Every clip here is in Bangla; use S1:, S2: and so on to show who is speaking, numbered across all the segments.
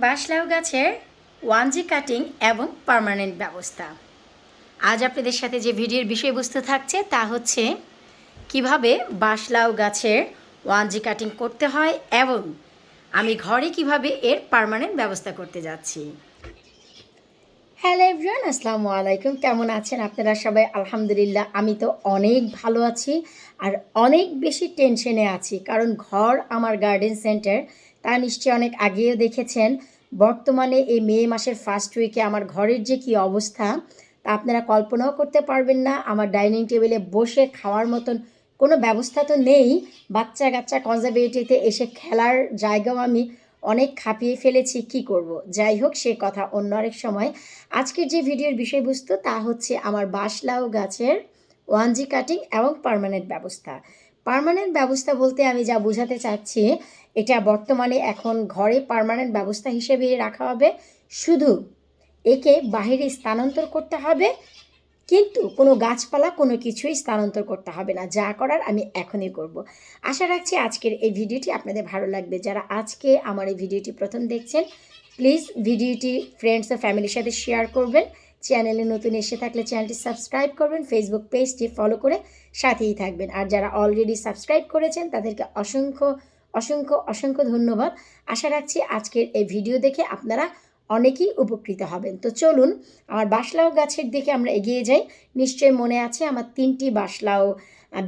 S1: বাঁশলাউ গাছের ওয়ানজি কাটিং এবং পার্মানেন্ট ব্যবস্থা। আজ আপনাদের সাথে যে ভিডিওর বিষয়বস্তু থাকছে তা হচ্ছে কিভাবে বাঁশলাউ গাছের ওয়ানজি কাটিং করতে হয় এবং আমি ঘরে কিভাবে এর পার্মানেন্ট ব্যবস্থা করতে যাচ্ছি। হ্যালো এভরিওয়ান, আসসালামু আলাইকুম। কেমন আছেন আপনারা সবাই? আলহামদুলিল্লাহ, আমি তো অনেক ভালো আছি আর অনেক বেশি টেনশনে আছি, কারণ ঘর আমার গার্ডেন সেন্টার, তা নিশ্চয়ই অনেক আগেও দেখেছেন। বর্তমানে এই মে মাসের ফার্স্ট উইকে আমার ঘরের যে কী অবস্থা তা আপনারা কল্পনাও করতে পারবেন না। আমার ডাইনিং টেবিলে বসে খাওয়ার মতন কোনো ব্যবস্থা তো নেই। বাচ্চা কাচ্চা কনজারভেটিভতে এসে খেলার জায়গাও আমি অনেক খাপিয়ে ফেলেছি, কি করব। যাই হোক, সে কথা অন্য আরেক সময়। আজকের যে ভিডিওর বিষয়বস্তু তা হচ্ছে আমার বাঁশলাউ গাছের ওয়ানজি কাটিং এবং পার্মানেন্ট ব্যবস্থা। পার্মানেন্ট ব্যবস্থা বলতে আমি যা বোঝাতে চাচ্ছি, এটা বর্তমানে এখন ঘরে পার্মানেন্ট ব্যবস্থা হিসেবে রাখা হবে। শুধু একে বাহিরে স্থানান্তর করতে হবে, কিন্তু কোনো গাছপালা কোনো কিছুই স্থানান্তর করতে হবে না। যা করার আমি এখনই করব। আশা রাখছি আজকের এই ভিডিওটি আপনাদের ভালো লাগবে। যারা আজকে আমার এই ভিডিওটি প্রথম দেখছেন, প্লিজ ভিডিওটি ফ্রেন্ডস ও ফ্যামিলির সাথে শেয়ার করবেন। চ্যানেলে নতুন এসে থাকলে চ্যানেলটি সাবস্ক্রাইব করবেন, ফেসবুক পেজটি ফলো করে সাথেই থাকবেন। আর যারা অলরেডি সাবস্ক্রাইব করেছেন তাদেরকে অসংখ্য অসংখ্য অসংখ্য ধন্যবাদ। আশা রাখছি আজকের এই ভিডিও দেখে আপনারা অনেকেই উপকৃত হবেন। তো চলুন আমার বাঁশলাউ গাছের দিকে আমরা এগিয়ে যাই। নিশ্চয়ই মনে আছে আমার 3টি বাঁশলাউ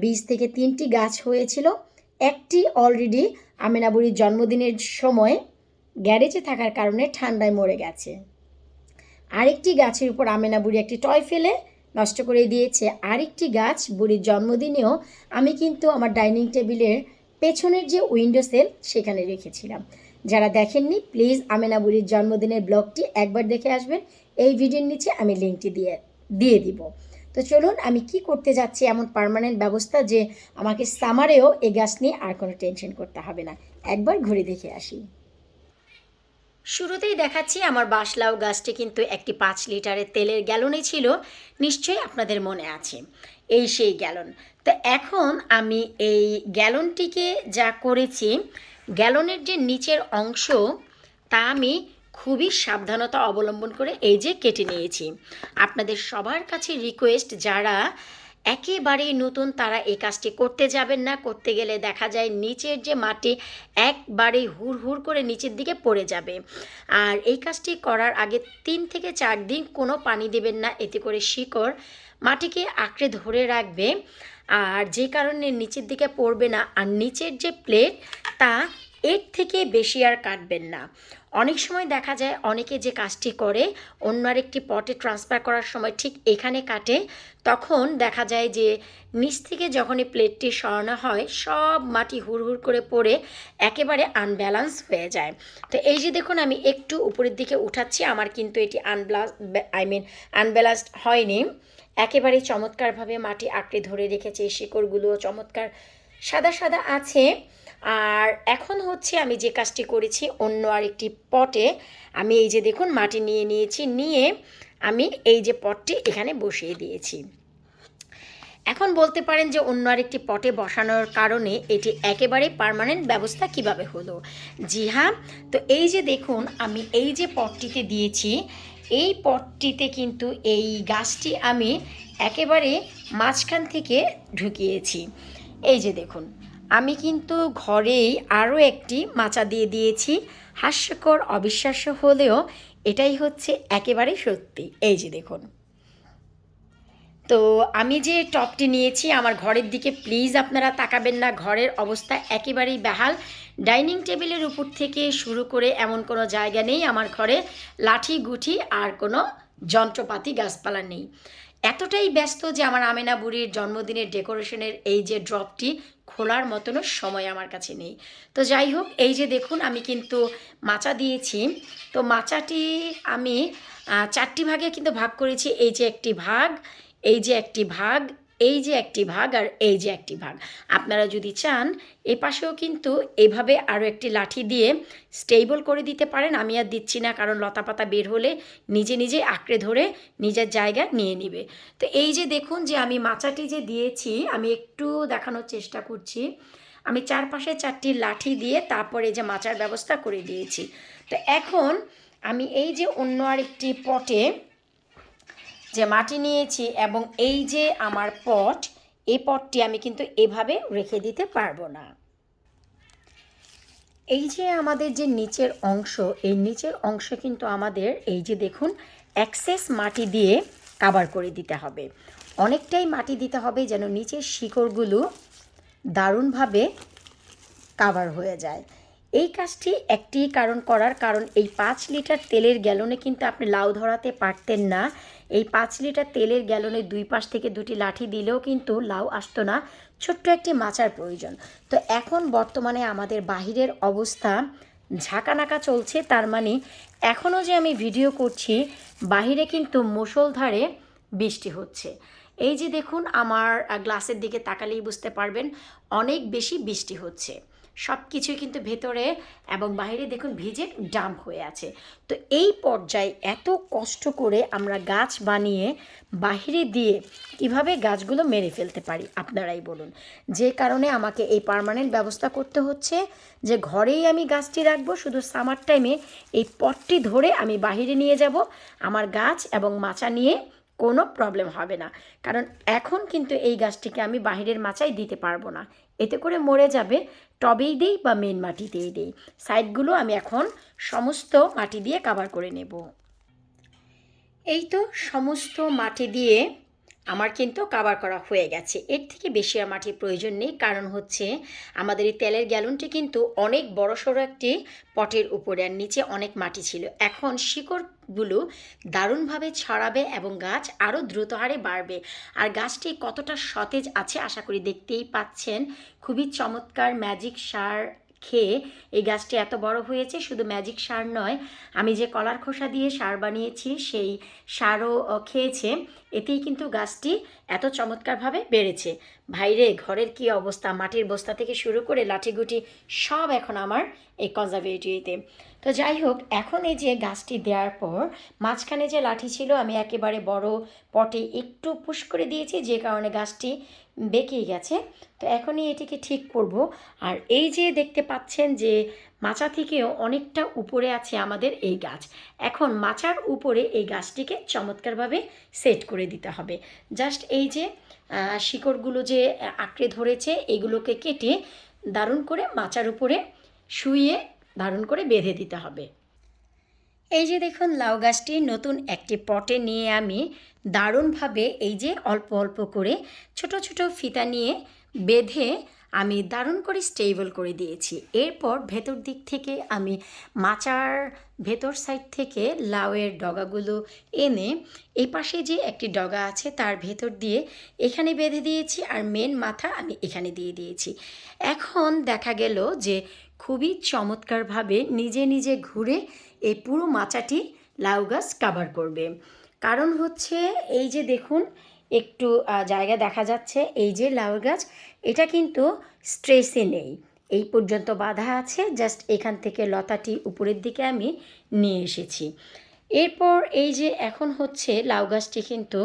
S1: বীজ থেকে 3টি গাছ হয়েছিল। একটি অলরেডি আমেনা বুড়ির জন্মদিনের সময় গ্যারেজে থাকার কারণে ঠান্ডায় মরে গেছে। আরেকটি গাছের উপর আমেনা বুড়ি একটি টয় ফেলে নষ্ট করে দিয়েছে। আরেকটি গাছ বুড়ির জন্মদিনেও আমি কিন্তু আমার ডাইনিং টেবিলের পেছনের যে উইন্ডো সেল সেখানে রেখেছিলাম। যারা দেখেননি, প্লিজ আমেনা বুড়ির জন্মদিনের ব্লগটি একবার দেখে আসবেন। এই ভিডিওর নিচে আমি লিঙ্কটি দিয়ে দিব। তো চলুন, আমি কি করতে যাচ্ছি এমন পার্মানেন্ট ব্যবস্থা যে আমাকে সামারেও এই গাছ নিয়ে আর কোনো টেনশন করতে হবে না। একবার ঘুরে দেখে আসি। শুরুতেই দেখাচ্ছি আমার বাঁশলাউ গাছটি কিন্তু একটি 5 লিটারের তেলের গ্যালনে ছিল, নিশ্চয়ই আপনাদের মনে আছে। এই সেই গ্যালন। তো এখন আমি এই গ্যালনটিকে যা করেছি, গ্যালনের যে নিচের অংশ তা আমি খুবই সাবধানতা অবলম্বন করে এই যে কেটে নিয়েছি। আপনাদের সবার কাছে রিকোয়েস্ট, যারা একেবারেই নতুন তারা এই কাজটি করতে যাবেন না। করতে গেলে দেখা যায় নিচের যে মাটি একবারেই হুড় হুড় করে নিচের দিকে পড়ে যাবে। আর এই কাজটি করার আগে 3 থেকে 4 দিন কোনো পানি দেবেন না, এতে করে শিকড় মাটিকে আঁকড়ে ধরে রাখবে, আর যে কারণে নিচের দিকে পড়বে না। আর নিচের যে প্লেট তা এর থেকে বেশি আর কাটবেন না। অনেক সময় দেখা যায় অনেকে যে কাজটি করে অন্য আরেকটি পটে ট্রান্সফার করার সময় ঠিক এখানে কাটে, তখন দেখা যায় যে নিচ থেকে যখনই প্লেটটি সরানো হয় সব মাটি হুড় করে পড়ে একেবারে আনব্যালেন্স হয়ে যায়। তো এই যে দেখুন, আমি একটু উপরের দিকে উঠাচ্ছি, আমার কিন্তু এটি আনব্যালেন্সড হয়নি। একেবারেই চমৎকারভাবে মাটি আঁকড়ে ধরে রেখেছে, শিকড়গুলো চমৎকার সাদা সাদা আছে। আর এখন হচ্ছে আমি যে কাজটি করেছি, অন্য আরেকটি পটে আমি এই যে দেখুন মাটি নিয়েছি, নিয়ে আমি এই যে পটটি এখানে বসিয়ে দিয়েছি। এখন বলতে পারেন যে অন্য আরেকটি পটে বসানোর কারণে এটি একেবারে পার্মানেন্ট ব্যবস্থা কিভাবে হলো। জি হ্যাঁ, তো এই যে দেখুন আমি এই যে পটটিতে দিয়েছি, এই পটটিতে কিন্তু এই গাছটি আমি একেবারে মাঝখান থেকে ঢুকিয়েছি। এই যে দেখুন, আমি কিন্তু ঘরেই আরও একটি মাচা দিয়ে দিয়েছি। হাস্যকর অবিশ্বাস্য হলেও এটাই হচ্ছে একেবারে সত্যি। এই যে দেখুন, তো আমি যে টপটি নিয়েছি আমার ঘরের দিকে প্লিজ আপনারা তাকাবেন না। ঘরের অবস্থা একেবারেই বেহাল। ডাইনিং টেবিলের উপর থেকে শুরু করে এমন কোনো জায়গা নেই আমার ঘরে লাঠি গুঠি আর কোনো যন্ত্রপাতি গাছপালা নেই। এতটাই ব্যস্ত যে আমার আমেনা বুড়ির জন্মদিনের ডেকোরেশনের এই যে ড্রপটি খোলার মতনও সময় আমার কাছে নেই। তো যাই হোক, এই যে দেখুন আমি কিন্তু মাচা দিয়েছি। তো মাচাটি আমি 4টি ভাগে কিন্তু ভাগ করেছি। এই যে একটি ভাগ, এই যে একটি ভাগ, এই যে একটি ভাগ, আর এই যে একটি ভাগ। আপনারা যদি চান এ পাশেও কিন্তু এভাবে আরও একটি লাঠি দিয়ে স্টেবল করে দিতে পারেন। আমি আর দিচ্ছি না, কারণ লতাপাতা বের হলে নিজে নিজে আঁকড়ে ধরে নিজের জায়গা নিয়ে নেবে। তো এই যে দেখুন যে আমি মাচাটি যে দিয়েছি, আমি একটু দেখানোর চেষ্টা করছি। আমি চারপাশে 4টি লাঠি দিয়ে তারপরে যে মাচার ব্যবস্থা করে দিয়েছি। তো এখন আমি এই যে অন্য আরেকটি পটে যে মাটি নিয়েছি এবং এই যে আমার পট, এই পটটি আমি কিন্তু এভাবে রেখে দিতে পারবো না। এই যে আমাদের যে নিচের অংশ, এই নিচের অংশ কিন্তু আমাদের এই যে দেখুন এক্সেস মাটি দিয়ে কাভার করে দিতে হবে। অনেকটাই মাটি দিতে হবে যেন নিচের শিকড়গুলো দারুণভাবে কাভার হয়ে যায়। এই কাজটি একটি করার কারণ এই 5 লিটার তেলের গ্যালনে কিন্তু আপনি লাউ ধরাতে পারতেন না। এই 5 লিটার তেলের গ্যালনে 2 পাশ থেকে 2টি লাঠি দিলেও কিন্তু লাউ আসতো না, ছোট্ট একটি মাচার প্রয়োজন। তো এখন বর্তমানে আমাদের বাহিরের অবস্থা ঝাঁকানাকা চলছে, তার মানে এখনও যে আমি ভিডিও করছি বাহিরে কিন্তু মুষলধারে বৃষ্টি হচ্ছে। এই যে দেখুন আমার গ্লাসের দিকে তাকালেই বুঝতে পারবেন অনেক বেশি বৃষ্টি হচ্ছে। সব কিছুই কিন্তু ভেতরে এবং বাইরে দেখুন ভিজে ডাম্প হয়ে আছে। তো এই পর্যায়ে এত কষ্ট করে আমরা গাছ বানিয়ে বাহিরে দিয়ে কিভাবে গাছগুলো মেরে ফেলতে পারি আপনারাই বলুন। যে কারণে আমাকে এই পার্মানেন্ট ব্যবস্থা করতে হচ্ছে যে ঘরেই আমি গাছটি রাখবো, শুধু সামার টাইমে এই পটটি ধরে আমি বাহিরে নিয়ে যাব, আমার গাছ এবং মাচা নিয়ে কোনো প্রবলেম হবে না। কারণ এখন কিন্তু এই গাছটিকে আমি বাহিরের মাচায় দিতে পারবো না, এতে করে মরে যাবে। টবেই দেই বা মেন মাটিতেই দেই। সাইডগুলো আমি এখন সমস্ত মাটি দিয়ে কাভার করে নেব। এই তো সমস্ত মাটি দিয়ে আমার কিন্তু কাভার করা হয়ে গেছে। এর থেকে বেশি আর মাটির প্রয়োজন নেই, কারণ হচ্ছে আমাদের এই তেলের গ্যালনটি কিন্তু অনেক বড়সড় একটি পটের উপরে, আর নিচে অনেক মাটি ছিল। এখন শিকড়গুলো দারুণভাবে ছড়াবে এবং গাছ আরও দ্রুত হারে বাড়বে। আর গাছটি কতটা সতেজ আছে আশা করি দেখতেই পাচ্ছেন। খুবই চমৎকার ম্যাজিক সার খেয়ে এই গাছটি এত বড় হয়েছে। শুধু ম্যাজিক সার নয়, আমি যে কলার খোসা দিয়ে সার বানিয়েছি সেই সারও খেয়েছে। এতেই কিন্তু গাছটি এত চমৎকারভাবে বেড়েছে। ভাইরে ঘরের কি অবস্থা, মাটির বস্তা থেকে শুরু করে লাঠিগুটি সব এখন আমার এই কনজারভেটরিতে। তো যাই হোক, এখন এই যে গাছটি দেওয়ার পর মাঝখানে যে লাঠি ছিল আমি একেবারে বড় পটে একটু পুশ করে দিয়েছি, যে কারণে গাছটি বেঁকেই গেছে। তো এখনই এটিকে ঠিক করব। আর এই যে দেখতে পাচ্ছেন যে মাচা থেকেও অনেকটা উপরে আছে আমাদের এই গাছ। এখন মাচার উপরে এই গাছটিকে চমৎকারভাবে সেট করে দিতে হবে। জাস্ট এই যে শিকড়গুলো যে আঁকড়ে ধরেছে এগুলোকে কেটে দারুণ করে মাচার উপরে শুইয়ে দারুণ করে বেঁধে দিতে হবে। এই যে দেখুন লাউ গাছটি নতুন একটি পটে নিয়ে আমি দারুণভাবে এই যে অল্প অল্প করে ছোট ছোট ফিতা নিয়ে বেঁধে আমি দারুণ করে স্টেবল করে দিয়েছি। এরপর ভেতর দিক থেকে আমি মাচার ভেতর সাইড থেকে লাউয়ের ডগাগুলো এনে এই পাশে যে একটি ডগা আছে তার ভেতর দিয়ে এখানে বেঁধে দিয়েছি, আর মেন মাথা আমি এখানে দিয়ে দিয়েছি। এখন দেখা গেল যে খুবই চমৎকারভাবে নিজে নিজে ঘুরে এই পুরো মাচাটি লাউ গাছ কাভার করবে। কারণ হচ্ছে এই যে দেখুন একটু জায়গা দেখা যাচ্ছে, এই যে লাউ গাছ এটা কিন্তু স্ট্রেসে নেই, এই পর্যন্ত বাঁধা আছে। জাস্ট এখান থেকে লতাটি উপরের দিকে আমি নিয়ে এসেছি। এরপর এই যে এখন হচ্ছে লাউ গাছটি কিন্তু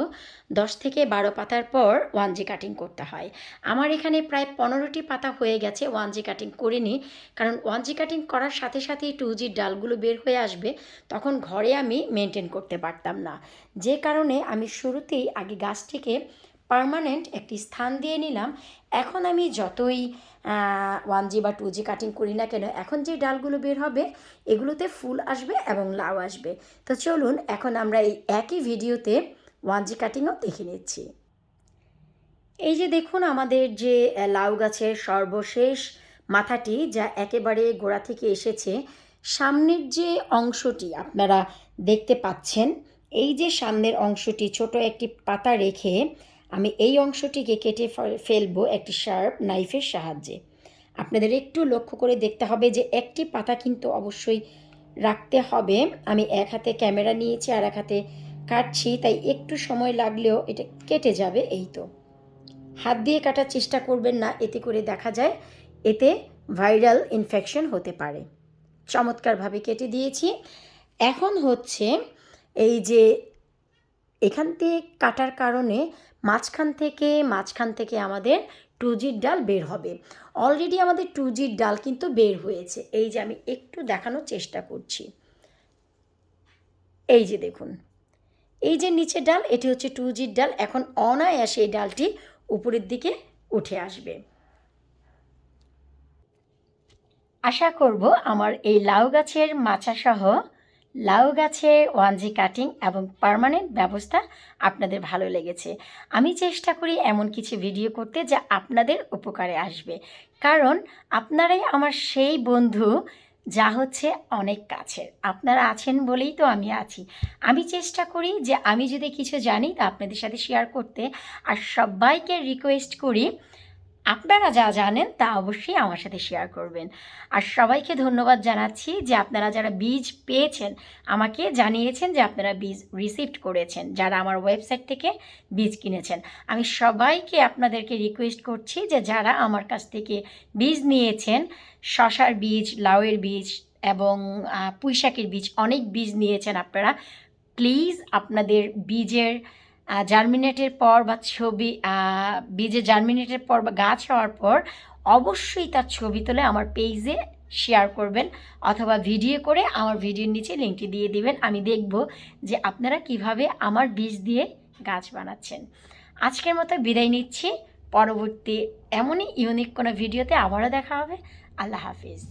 S1: 10 থেকে 12 পাতার পর 1G কাটিং করতে হয়। আমার এখানে প্রায় 15টি পাতা হয়ে গেছে, 1G কাটিং করিনি। কারণ 1G কাটিং করার সাথে সাথেই 2G ডালগুলো বের হয়ে আসবে, তখন ঘরে আমি মেনটেন করতে পারতাম না। যে কারণে আমি শুরুতেই আগে গাছটিকে পার্মানেন্ট একটি স্থান দিয়ে নিলাম। এখন আমি যতই 1G বা 2G কাটিং করি না কেন, এখন যে ডালগুলো বের হবে এগুলোতে ফুল আসবে এবং লাউ আসবে। তো চলুন এখন আমরা এই একই ভিডিওতে 1G কাটিংও দেখে নিচ্ছি। এই যে দেখুন আমাদের যে লাউ গাছের সর্বশেষ মাথাটি, যা একেবারে গোড়া থেকে এসেছে, সামনের যে অংশটি আপনারা দেখতে পাচ্ছেন, এই যে সামনের অংশটি ছোট একটি পাতা রেখে আমি এই অংশটিকে কেটে ফেলবো একটি শার্প নাইফের সাহায্যে। আপনাদের একটু লক্ষ্য করে দেখতে হবে যে একটি পাতা কিন্তু অবশ্যই রাখতে হবে। আমি এক হাতে ক্যামেরা নিয়েছি আর এক হাতে কাটছি, তাই একটু সময় লাগলেও এটা কেটে যাবে। এই তো, হাত দিয়ে কাটার চেষ্টা করবেন না, এতে করে দেখা যায় এতে ভাইরাল ইনফেকশন হতে পারে। চমৎকারভাবে কেটে দিয়েছি। এখন হচ্ছে এই যে এখান থেকে কাটার কারণে মাঝখান থেকে আমাদের টুজির ডাল বের হবে। অলরেডি আমাদের টুজির ডাল কিন্তু বের হয়েছে। এই যে আমি একটু দেখানোর চেষ্টা করছি, এই যে দেখুন, এই যে নিচের ডাল এটি হচ্ছে টুজির ডাল। এখন অনায়াসে এই ডালটি উপরের দিকে উঠে আসবে। আশা করব আমার এই লাউ গাছের মাচাসহ লাউ গাছের ওয়ানজি কাটিং এবং পার্মানেন্ট ব্যবস্থা আপনাদের ভালো লেগেছে। আমি চেষ্টা করি এমন কিছু ভিডিও করতে যা আপনাদের উপকারে আসবে, কারণ আপনারাই আমার সেই বন্ধু যা হচ্ছে অনেক কাছের। আপনারা আছেন বলেই তো আমি আছি। আমি চেষ্টা করি যে আমি যদি কিছু জানি তা আপনাদের সাথে শেয়ার করতে। আর সবাইকে রিকোয়েস্ট করি আপনারা যা জানেন তা অবশ্যই আমার সাথে শেয়ার করবেন। আর সবাইকে ধন্যবাদ জানাচ্ছি যে আপনারা যারা বীজ পেয়েছেন আমাকে জানিয়েছেন যে আপনারা বীজ রিসিভড করেছেন, যারা আমার ওয়েবসাইট থেকে বীজ কিনেছেন। আমি সবাইকে আপনাদেরকে রিকোয়েস্ট করছি যে যারা আমার কাছ থেকে বীজ নিয়েছেন, শশার বীজ, লাউয়ের বীজ এবং পুঁইশাকের বীজ, অনেক বীজ নিয়েছেন আপনারা, প্লিজ আপনাদের বীজের জার্মিনেটের পর বা ছবি, বীজে জার্মিনেটের পর বা গাছ হওয়ার পর অবশ্যই তার ছবি তুলে আমার পেজে শেয়ার করবেন, অথবা ভিডিও করে আমার ভিডিওর নিচে লিঙ্কটি দিয়ে দিবেন। আমি দেখব যে আপনারা কিভাবে আমার বীজ দিয়ে গাছ বানাচ্ছেন। আজকের মতো বিদায় নিচ্ছি। পরবর্তী এমনই ইউনিক কোনো ভিডিওতে আবারও দেখা হবে। আল্লাহ হাফিজ।